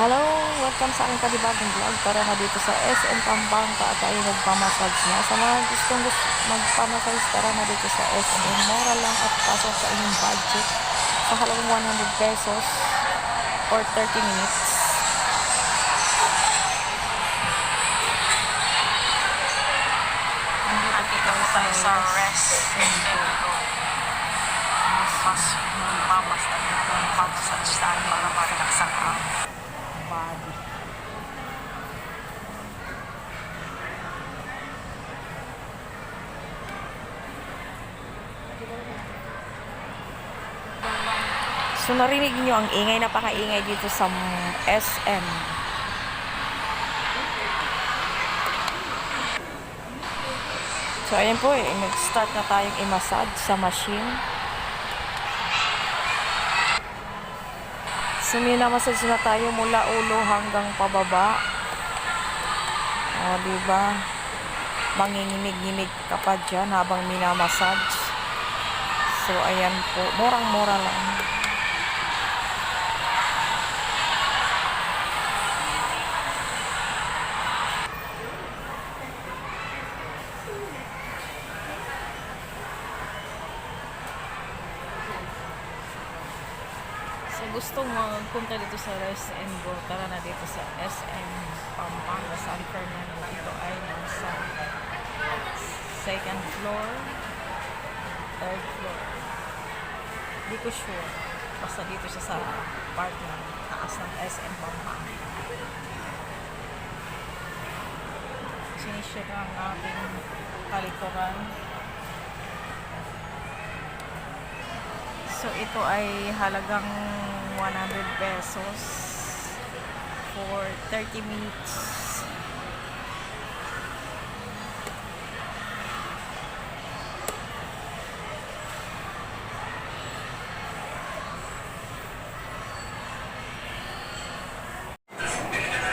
Hello! Welcome sa aking panibagong vlog. Tara na dito sa SM Pampanga at tayo magpamassage na. Sa mga gustong magpamassage, tara na dito sa SM. Mura lang at pasok sa inyong budget sa halagang 100 pesos for 30 minutes. At dito tayo sa rest and go. Mas mamassage tayo para ma-relax ang body. So narinig nyo ang ingay, napakaingay dito sa SM. So ayan po nag-start na tayong i-massage sa machine. So minamassage na tayo mula ulo hanggang pababa. O diba? Manginginig-nginig ka pa dyan habang minamassage. So ayan po, murang-mura lang. So gustong magpunta dito sa Rest and Go, tara na dito sa SM Pampanga, San Fernando. Ito ay nasa second floor, third floor. Hindi ko sure. Basta dito siya sa part ng taas ng SM Pampanga. Sinishare ang ating kalikuran. So ito ay halagang 100 pesos for 30 minutes.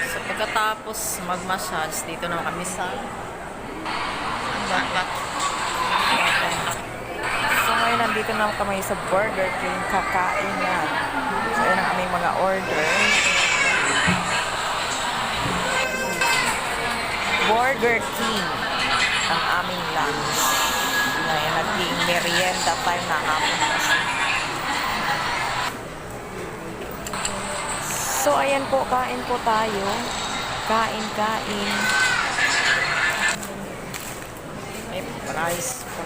So pagkatapos mag-massage, dito na kami sa ngayon nandito na kami sa Burger King, kakain na. So yun ang aming mga order. Burger King ang aming lunch. Ngayon naging merienda time na hapon. So ayan po, kain po tayo. Kain. May price pa.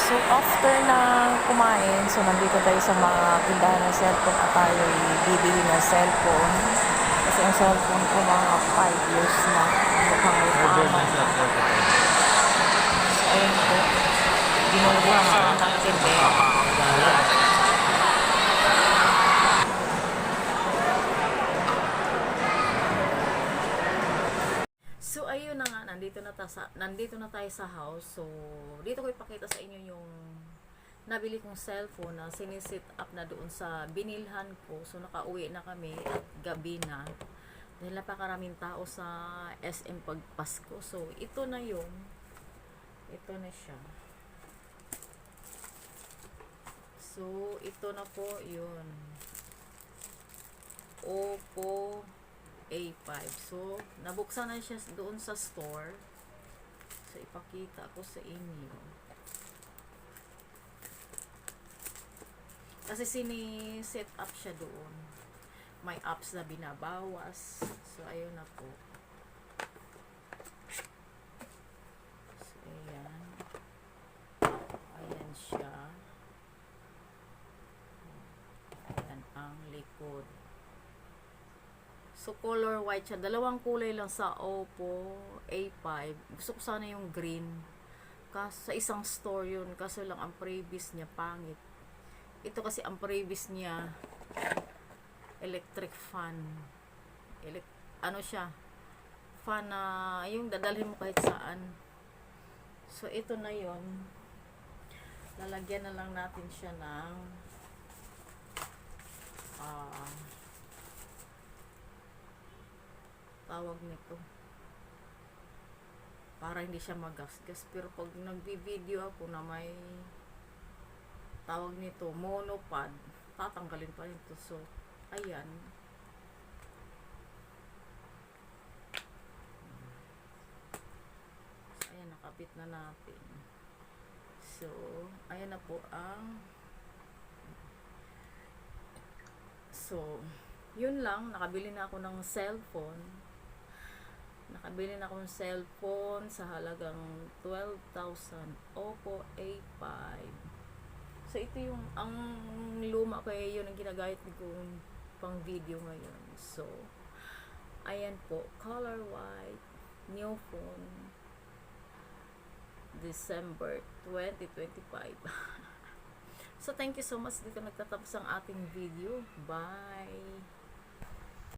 So after na kumain, so nandito tayo sa mga tindahan ng cellphone at tayo bibili ng cellphone. Kasi ang cellphone ko mga 5 years na. Mukhang may tama. So ayun po. Ginuha ng tindera. So ayun na nga, nandito na tayo sa house. So dito ko ipakita sa inyo yung nabili kong cellphone na sinisit up na doon sa binilhan ko. So nakauwi na kami at gabi na. Dahil napakaraming tao sa SM pagpasko. So ito na siya. So, ito na po yun. Oppo A5. So, nabuksan na siya doon sa store. So, ipakita ko sa inyo. Kasi sini-set up siya doon. May apps na binabawas. So, ayun na po. So, ayan. Ayan siya. Ayan ang likod. So, color white siya. Dalawang kulay lang sa Oppo A5. Gusto ko sana yung green. Kasi sa isang store yun. Kaso lang ang previous niya pangit. Ito kasi ang previous niya electric fan. Ano siya? Fan na yung dadalhin mo kahit saan. So, ito na yon. Lalagyan na lang natin siya ng tawag nito. Para hindi siya magasgas. Pero pag nagbi-video ako na may tawag nito, monopod, tatanggalin pa rin ito. So, ayan. So, ayan, nakabit na natin. So, ayan na po ang so, yun lang. Nakabili na ako ng cellphone. Nakabili na ako ng cellphone sa halagang 12,000. Oppo A5. So, ito yung, ang luma ko yun ang ginagamit ko pang video ngayon. So, ayan po, color white, new phone, December 2025. So, thank you so much. Dito nagtatapos ang ating video. Bye!